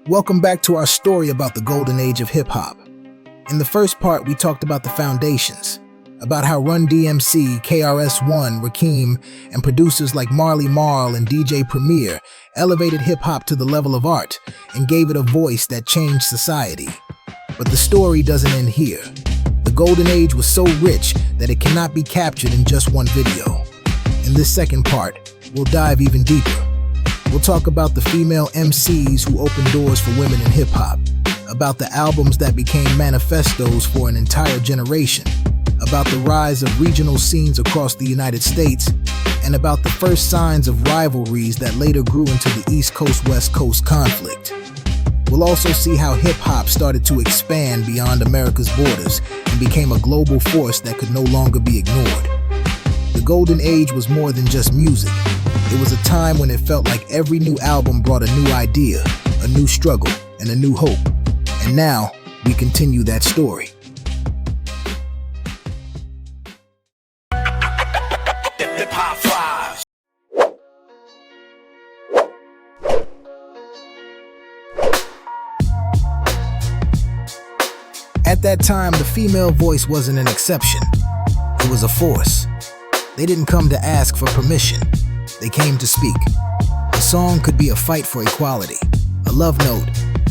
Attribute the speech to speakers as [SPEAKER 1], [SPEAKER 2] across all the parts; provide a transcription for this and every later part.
[SPEAKER 1] Welcome back to our story about the golden age of hip-hop. In the first part, we talked about the foundations, about how Run DMC, KRS-One, Rakim, and producers like Marley Marl and DJ Premier elevated hip-hop to the level of art and gave it a voice that changed society. But the story doesn't end here. The golden age was so rich that it cannot be captured in just one video. In this second part, we'll dive even deeper. We'll talk about the female MCs who opened doors for women in hip-hop, about the albums that became manifestos for an entire generation, about the rise of regional scenes across the United States, and about the first signs of rivalries that later grew into the East Coast-West Coast conflict. We'll also see how hip-hop started to expand beyond America's borders and became a global force that could no longer be ignored. The golden age was more than just music. It was a time when it felt like every new album brought a new idea, a new struggle, and a new hope. And now, we continue that story. At that time, the female voice wasn't an exception. It was a force. They didn't come to ask for permission. They came to speak. A song could be a fight for equality, a love note,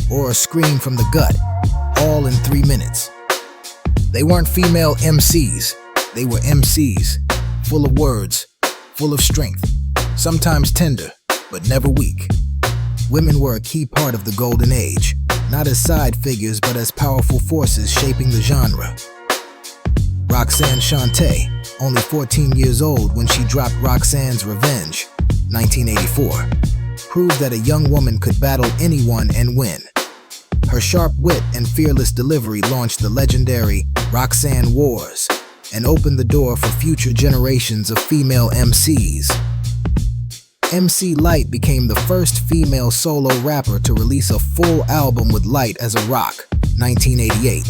[SPEAKER 1] or a scream from the gut, all in 3 minutes. They weren't female MCs. They were MCs, full of words, full of strength, sometimes tender, but never weak. Women were a key part of the golden age, not as side figures, but as powerful forces shaping the genre. Roxanne Shante, only 14 years old when she dropped Roxanne's Revenge, 1984, proved that a young woman could battle anyone and win. Her sharp wit and fearless delivery launched the legendary Roxanne Wars and opened the door for future generations of female MCs. MC Lyte became the first female solo rapper to release a full album with Lyte as a Rock, 1988.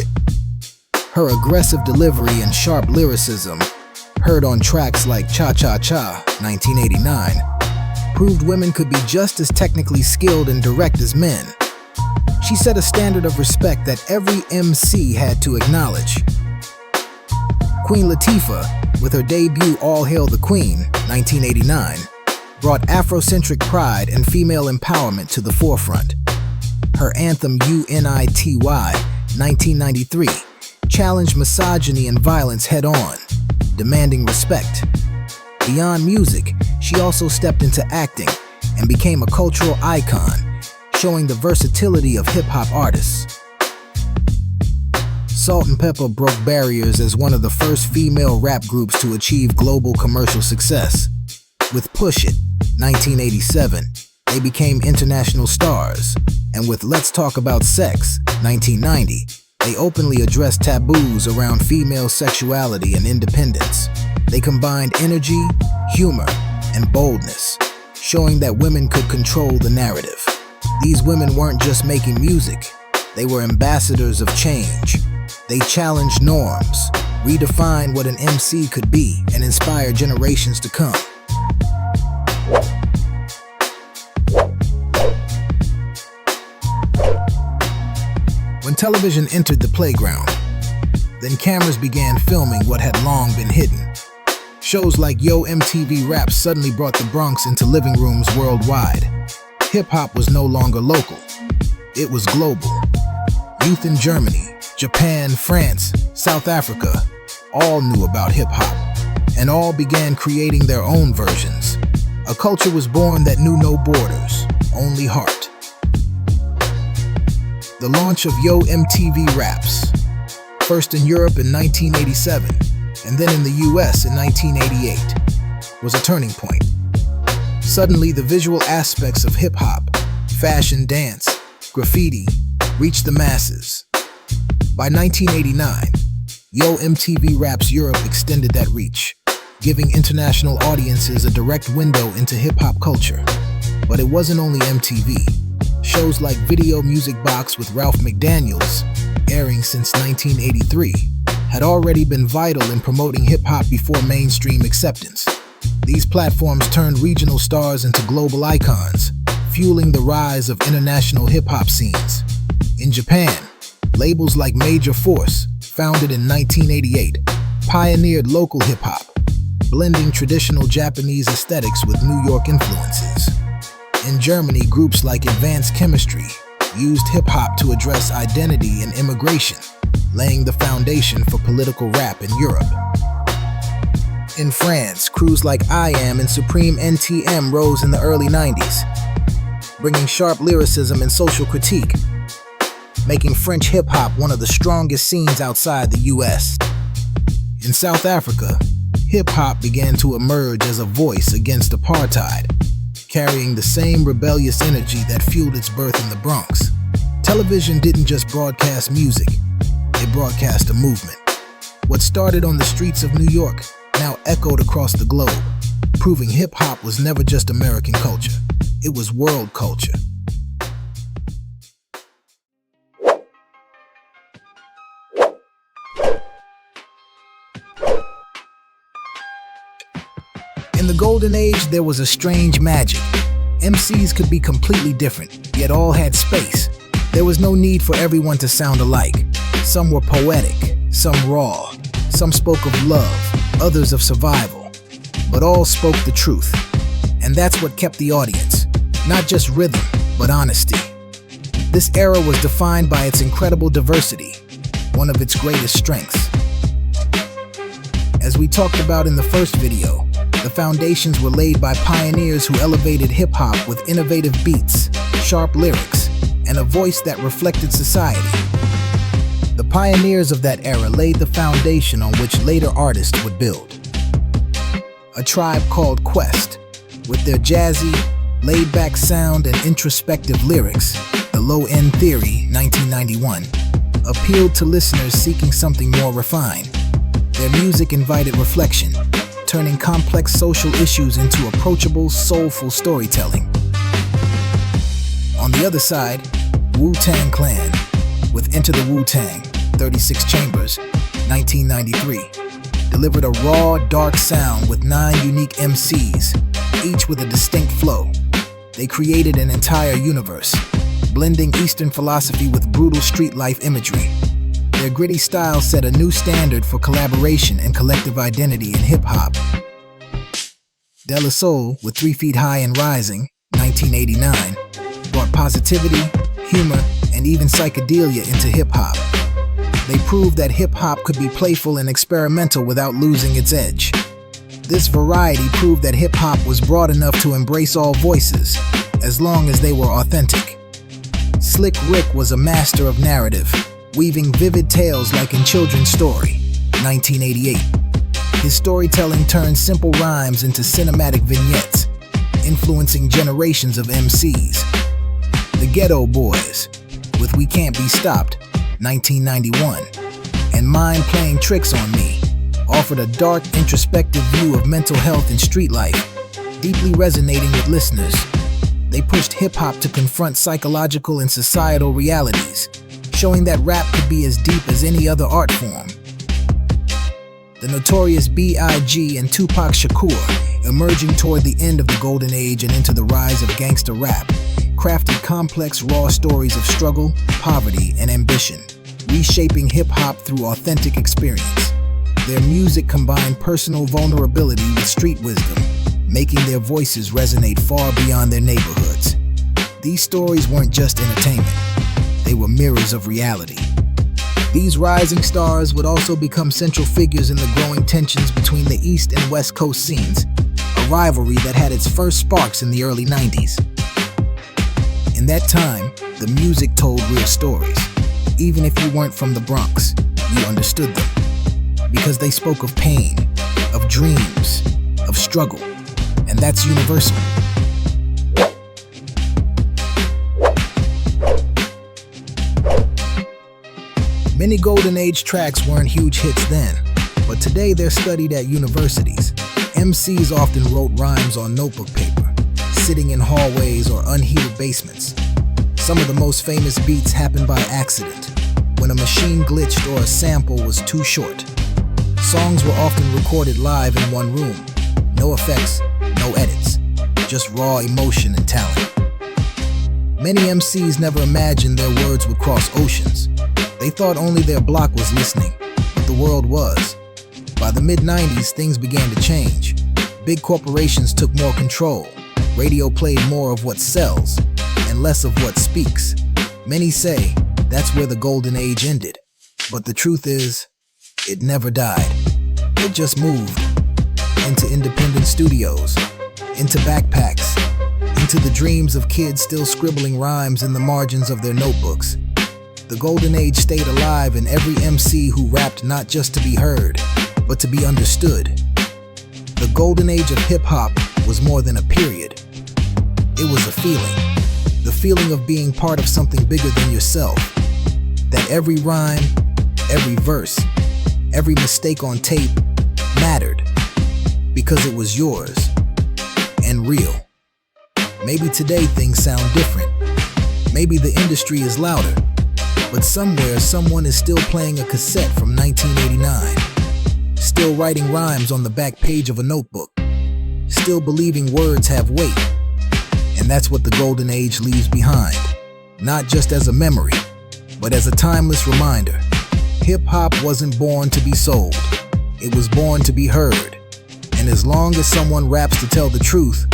[SPEAKER 1] Her aggressive delivery and sharp lyricism, heard on tracks like Cha Cha Cha, 1989, proved women could be just as technically skilled and direct as men. She set a standard of respect that every MC had to acknowledge. Queen Latifah, with her debut All Hail the Queen, 1989, brought Afrocentric pride and female empowerment to the forefront. Her anthem UNITY, 1993, challenged misogyny and violence head-on, demanding respect. Beyond music, she also stepped into acting and became a cultural icon, showing the versatility of hip-hop artists. Salt-N-Pepa broke barriers as one of the first female rap groups to achieve global commercial success. With Push It, 1987, they became international stars, and with Let's Talk About Sex, 1990, they openly addressed taboos around female sexuality and independence. They combined energy, humor, and boldness, showing that women could control the narrative. These women weren't just making music, they were ambassadors of change. They challenged norms, redefined what an MC could be, and inspired generations to come. When television entered the playground, then cameras began filming what had long been hidden. Shows like Yo MTV Raps suddenly brought the Bronx into living rooms worldwide. Hip-hop was no longer local, it was global. Youth in Germany, Japan, France, South Africa, all knew about hip-hop, and all began creating their own versions. A culture was born that knew no borders, only heart. The launch of Yo MTV Raps, first in Europe in 1987, and then in the US in 1988, was a turning point. Suddenly, the visual aspects of hip-hop, fashion, dance, graffiti, reached the masses. By 1989, Yo MTV Raps Europe extended that reach, giving international audiences a direct window into hip-hop culture. But it wasn't only MTV. Shows like Video Music Box with Ralph McDaniels, airing since 1983, had already been vital in promoting hip-hop before mainstream acceptance. These platforms turned regional stars into global icons, fueling the rise of international hip-hop scenes. In Japan, labels like Major Force, founded in 1988, pioneered local hip-hop, blending traditional Japanese aesthetics with New York influences. In Germany, groups like Advanced Chemistry used hip-hop to address identity and immigration, laying the foundation for political rap in Europe. In France, crews like I Am and Supreme NTM rose in the early 90s, bringing sharp lyricism and social critique, making French hip-hop one of the strongest scenes outside the US. In South Africa, hip-hop began to emerge as a voice against apartheid, carrying the same rebellious energy that fueled its birth in the Bronx. Television didn't just broadcast music, it broadcast a movement. What started on the streets of New York now echoed across the globe, proving hip-hop was never just American culture, it was world culture. In the golden age, there was a strange magic. MCs could be completely different, yet all had space. There was no need for everyone to sound alike. Some were poetic, some raw, some spoke of love, others of survival, but all spoke the truth. And that's what kept the audience. Not just rhythm, but honesty. This era was defined by its incredible diversity, one of its greatest strengths. As we talked about in the first video, the foundations were laid by pioneers who elevated hip-hop with innovative beats, sharp lyrics, and a voice that reflected society. The pioneers of that era laid the foundation on which later artists would build. A Tribe Called Quest, with their jazzy, laid-back sound and introspective lyrics, The Low End Theory, 1991, appealed to listeners seeking something more refined. Their music invited reflection, turning complex social issues into approachable, soulful storytelling. On the other side, Wu-Tang Clan, with Enter the Wu-Tang, 36 Chambers, 1993, delivered a raw, dark sound with 9 unique MCs, each with a distinct flow. They created an entire universe, blending Eastern philosophy with brutal street life imagery. Their gritty style set a new standard for collaboration and collective identity in hip-hop. De La Soul, with 3 Feet High and Rising, 1989, brought positivity, humor, and even psychedelia into hip-hop. They proved that hip-hop could be playful and experimental without losing its edge. This variety proved that hip-hop was broad enough to embrace all voices, as long as they were authentic. Slick Rick was a master of narrative, weaving vivid tales like in Children's Story, 1988. His storytelling turned simple rhymes into cinematic vignettes, influencing generations of MCs. The Ghetto Boys, with We Can't Be Stopped, 1991, and Mind Playing Tricks on Me, offered a dark, introspective view of mental health and street life, deeply resonating with listeners. They pushed hip-hop to confront psychological and societal realities, showing that rap could be as deep as any other art form. The Notorious B.I.G. and Tupac Shakur, emerging toward the end of the golden age and into the rise of gangsta rap, crafted complex, raw stories of struggle, poverty, and ambition, reshaping hip-hop through authentic experience. Their music combined personal vulnerability with street wisdom, making their voices resonate far beyond their neighborhoods. These stories weren't just entertainment, they were mirrors of reality. These rising stars would also become central figures in the growing tensions between the East and West Coast scenes, a rivalry that had its first sparks in the early 90s. In that time, the music told real stories. Even if you weren't from the Bronx, you understood them. Because they spoke of pain, of dreams, of struggle, and that's universal. Many Golden Age tracks weren't huge hits then, but today they're studied at universities. MCs often wrote rhymes on notebook paper, sitting in hallways or unheated basements. Some of the most famous beats happened by accident, when a machine glitched or a sample was too short. Songs were often recorded live in one room. No effects, no edits, just raw emotion and talent. Many MCs never imagined their words would cross oceans. They thought only their block was listening, but the world was. By the mid-90s, things began to change. Big corporations took more control. Radio played more of what sells and less of what speaks. Many say that's where the golden age ended. But the truth is, it never died. It just moved into independent studios, into backpacks, into the dreams of kids still scribbling rhymes in the margins of their notebooks. The golden age stayed alive in every MC who rapped not just to be heard, but to be understood. The golden age of hip-hop was more than a period. It was a feeling. The feeling of being part of something bigger than yourself. That every rhyme, every verse, every mistake on tape mattered because it was yours and real. Maybe today things sound different. Maybe the industry is louder, but somewhere someone is still playing a cassette from 1989, still writing rhymes on the back page of a notebook, still believing words have weight. And that's what the golden age leaves behind, not just as a memory, but as a timeless reminder. Hip-hop wasn't born to be sold. It was born to be heard. And as long as someone raps to tell the truth,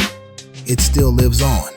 [SPEAKER 1] it still lives on.